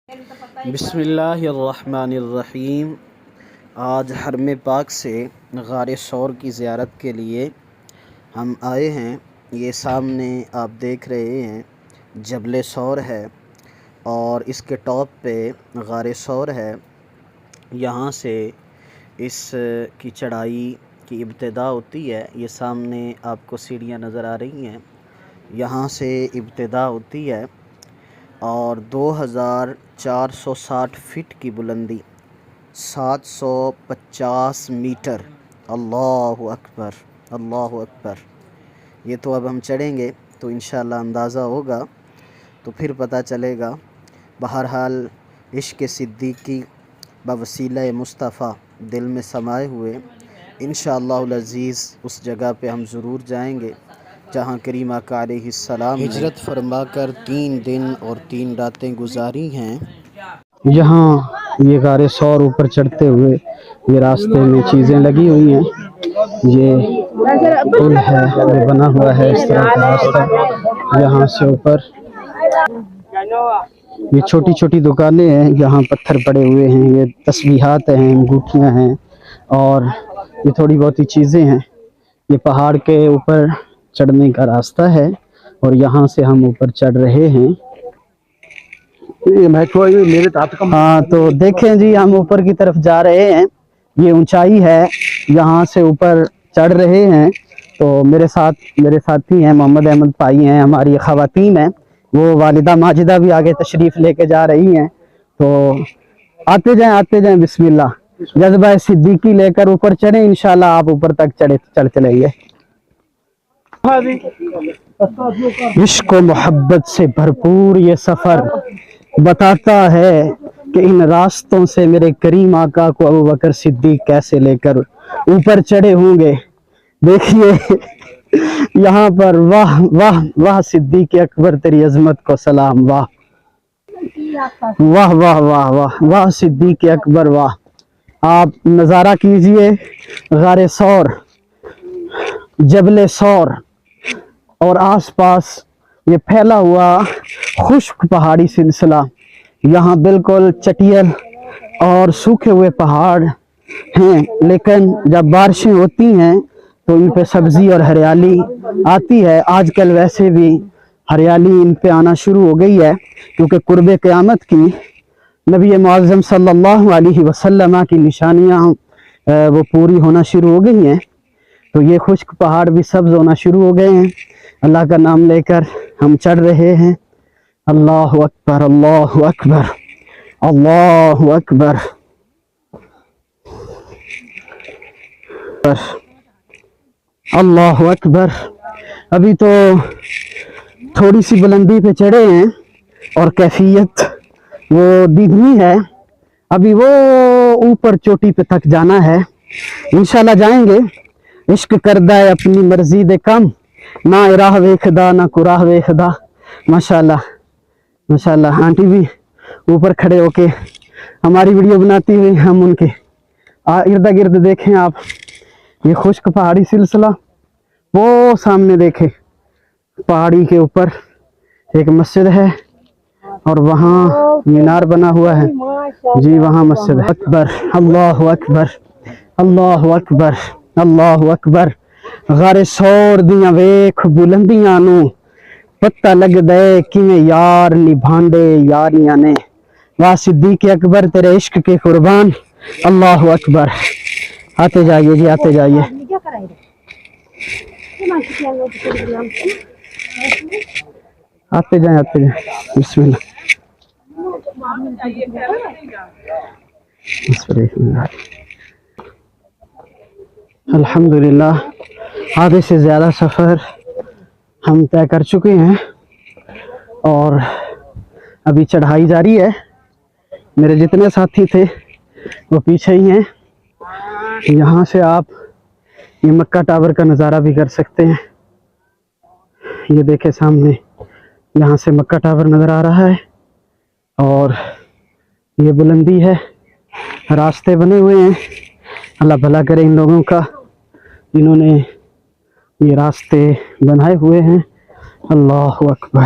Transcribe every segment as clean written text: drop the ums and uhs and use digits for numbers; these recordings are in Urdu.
بسم الرحمن الرحیم۔ آج حرم پاک سے غار ثور کی زیارت کے لیے ہم آئے ہیں۔ یہ سامنے آپ دیکھ رہے ہیں جبل ثور ہے اور اس کے ٹاپ پہ غار ثور ہے۔ یہاں سے اس کی چڑھائی کی ابتدا ہوتی ہے۔ یہ سامنے آپ کو سیڑھیاں نظر آ رہی ہیں، یہاں سے ابتدا ہوتی ہے اور 2460 فٹ کی بلندی، 750 میٹر۔ اللہ اکبر، اللہ اکبر۔ یہ تو اب ہم چڑھیں گے تو انشاءاللہ اندازہ ہوگا، تو پھر پتہ چلے گا۔ بہرحال عشق صدیقی بوسیلہ مصطفیٰ دل میں سمائے ہوئے انشاءاللہ العزیز اس جگہ پہ ہم ضرور جائیں گے جہاں کریم آقا علیہ السلام ہجرت فرما کر 3 دن اور 3 راتیں گزاری ہیں۔ یہاں یہ غار ثور اوپر چڑھتے ہوئے یہ راستے میں چیزیں لگی ہوئی ہیں۔ یہ پل ہے، یہ بنا ہوا ہے اس طرح کا راستہ یہاں سے اوپر۔ یہ چھوٹی چھوٹی دکانیں ہیں، یہاں پتھر پڑے ہوئے ہیں، یہ تسبیحات ہیں، انگوٹھیاں ہیں اور یہ تھوڑی بہت ہی چیزیں ہیں۔ یہ پہاڑ کے اوپر چڑھنے کا راستہ ہے اور یہاں سے ہم اوپر چڑھ رہے ہیں۔ ہاں تو دیکھیں جی، ہم اوپر کی طرف جا رہے ہیں، یہ اونچائی ہے، یہاں سے اوپر چڑھ رہے ہیں۔ تو میرے ساتھی ہیں، محمد احمد بھائی ہیں، ہماری خواتین ہیں، وہ والدہ ماجدہ بھی آگے تشریف لے کے جا رہی ہیں۔ تو آتے جائیں بسم اللہ، جذبہ صدیقی لے کر اوپر چڑھیں، انشاءاللہ آپ اوپر تک چڑھ چلیں گے۔ عشق و محبت سے بھرپور یہ سفر بتاتا ہے کہ ان راستوں سے میرے کریم آقا کو ابوبکر صدیق کیسے لے کر اوپر چڑھے ہوں گے۔ دیکھیے یہاں پر واہ واہ واہ صدیق اکبر تیری عظمت کو سلام، واہ واہ واہ واہ واہ واہ صدیق اکبر واہ۔ آپ نظارہ کیجئے غار ثور، جبل ثور اور آس پاس یہ پھیلا ہوا خشک پہاڑی سلسلہ۔ یہاں بالکل چٹیل اور سوکھے ہوئے پہاڑ ہیں، لیکن جب بارشیں ہوتی ہیں تو ان پہ سبزی اور ہریالی آتی ہے۔ آج کل ویسے بھی ہریالی ان پہ آنا شروع ہو گئی ہے، کیونکہ قرب قیامت کی نبی معظم صلی اللہ علیہ وسلم کی نشانیاں وہ پوری ہونا شروع ہو گئی ہیں، تو یہ خشک پہاڑ بھی سبز ہونا شروع ہو گئے ہیں۔ اللہ کا نام لے کر ہم چڑھ رہے ہیں۔ اللہ اکبر، اللہ اکبر، اللہ اکبر، اللہ اکبر۔ ابھی تو تھوڑی سی بلندی پہ چڑھے ہیں اور کیفیت وہ دیدنی ہے، ابھی وہ اوپر چوٹی پہ تک جانا ہے، انشاءاللہ جائیں گے۔ عشق کردہ ہے اپنی مرضی دے کم، نہ راہ ویکھدا نہ کوراہ ویکھدا۔ ماشاءاللہ ماشاءاللہ، آنٹی بھی اوپر کھڑے ہو کے ہماری ویڈیو بناتی ہوئی، ہم ان کے ارد گرد دیکھیں آپ یہ خشک پہاڑی سلسلہ۔ وہ سامنے دیکھیں پہاڑی کے اوپر ایک مسجد ہے اور وہاں مینار بنا ہوا ہے، جی وہاں مسجد ہے۔ اکبر، اللہ اکبر، اللہ اکبر، اللہ اکبر۔ غار ثور دیاں ویکھ بلندیاں نو، پتہ لگ دے کیویں یار نبھاندے یاریاں نے۔ واہ صدیق اکبر تیرے عشق کے قربان، اللہ اکبر۔ آتے جائیے جی، آتے جائیے۔ آتے جائیں بسم اللہ، الحمدللہ آدھے سے زیادہ سفر ہم طے کر چکے ہیں اور ابھی چڑھائی جاری ہے۔ میرے جتنے ساتھی تھے وہ پیچھے ہی ہیں۔ یہاں سے آپ یہ مکہ ٹاور کا نظارہ بھی کر سکتے ہیں۔ یہ دیکھیں سامنے، یہاں سے مکہ ٹاور نظر آ رہا ہے اور یہ بلندی ہے، راستے بنے ہوئے ہیں۔ اللہ بھلا کرے ان لوگوں کا جنہوں نے یہ راستے بنائے ہوئے ہیں۔ اللہ اکبر۔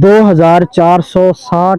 2460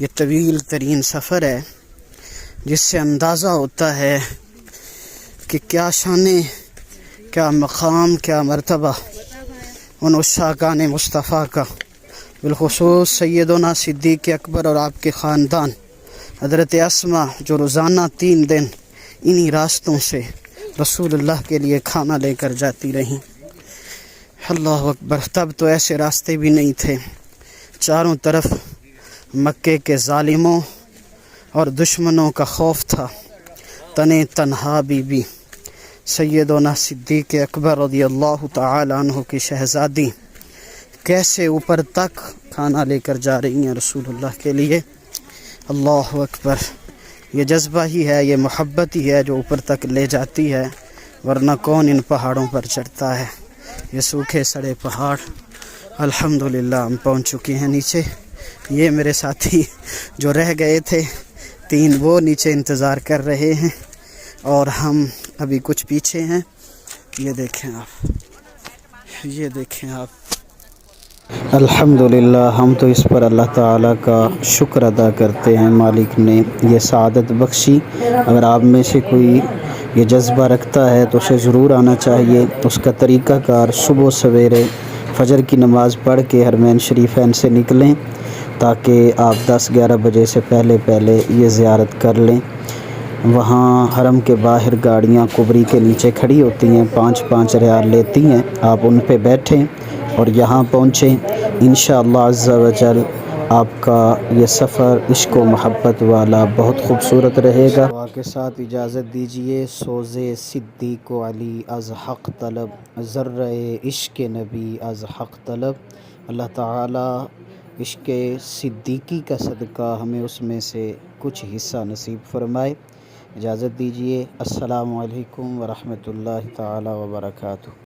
یہ طویل ترین سفر ہے جس سے اندازہ ہوتا ہے کہ کیا شانِ کیا مقام کیا مرتبہ ان عشاقان مصطفیٰ کا، بالخصوص سیدنا صدیق اکبر اور آپ کے خاندان حضرت اسما، جو روزانہ 3 دن انہی راستوں سے رسول اللہ کے لیے کھانا لے کر جاتی رہیں۔ اللہ اکبر۔ تب تو ایسے راستے بھی نہیں تھے، چاروں طرف مکے کے ظالموں اور دشمنوں کا خوف تھا۔ تنے تنہا بی بی سیدنا صدیق اکبر رضی اللہ تعالی عنہ کی شہزادی کیسے اوپر تک کھانا لے کر جا رہی ہیں رسول اللہ کے لیے۔ اللہ اکبر۔ یہ جذبہ ہی ہے، یہ محبت ہی ہے جو اوپر تک لے جاتی ہے، ورنہ کون ان پہاڑوں پر چڑھتا ہے۔ یہ سوکھے سڑے پہاڑ، الحمدللہ ہم پہنچ چکے ہیں نیچے۔ یہ میرے ساتھی جو رہ گئے تھے 3، وہ نیچے انتظار کر رہے ہیں اور ہم ابھی کچھ پیچھے ہیں۔ یہ دیکھیں آپ، یہ دیکھیں آپ۔ الحمدللہ ہم تو اس پر اللہ تعالیٰ کا شکر ادا کرتے ہیں، مالک نے یہ سعادت بخشی۔ اگر آپ میں سے کوئی یہ جذبہ رکھتا ہے تو اسے ضرور آنا چاہیے۔ اس کا طریقہ کار صبح سویرے فجر کی نماز پڑھ کے حرمین شریفین سے نکلیں تاکہ آپ 10-11 بجے سے پہلے یہ زیارت کر لیں۔ وہاں حرم کے باہر گاڑیاں قبری کے نیچے کھڑی ہوتی ہیں، 5-5 ریال لیتی ہیں۔ آپ ان پہ بیٹھیں اور یہاں پہنچیں۔ انشاءاللہ عز و جل آپ کا یہ سفر عشق و محبت والا بہت خوبصورت رہے گا۔ دعا کے ساتھ اجازت دیجیے۔ سوزے صدیق و علی از حق طلب، ذرہ عشق نبی از حق طلب۔ اللہ تعالی عشق صدیقی کا صدقہ ہمیں اس میں سے کچھ حصہ نصیب فرمائے۔ اجازت دیجیے۔ السلام علیکم ورحمۃ اللہ تعالی وبرکاتہ۔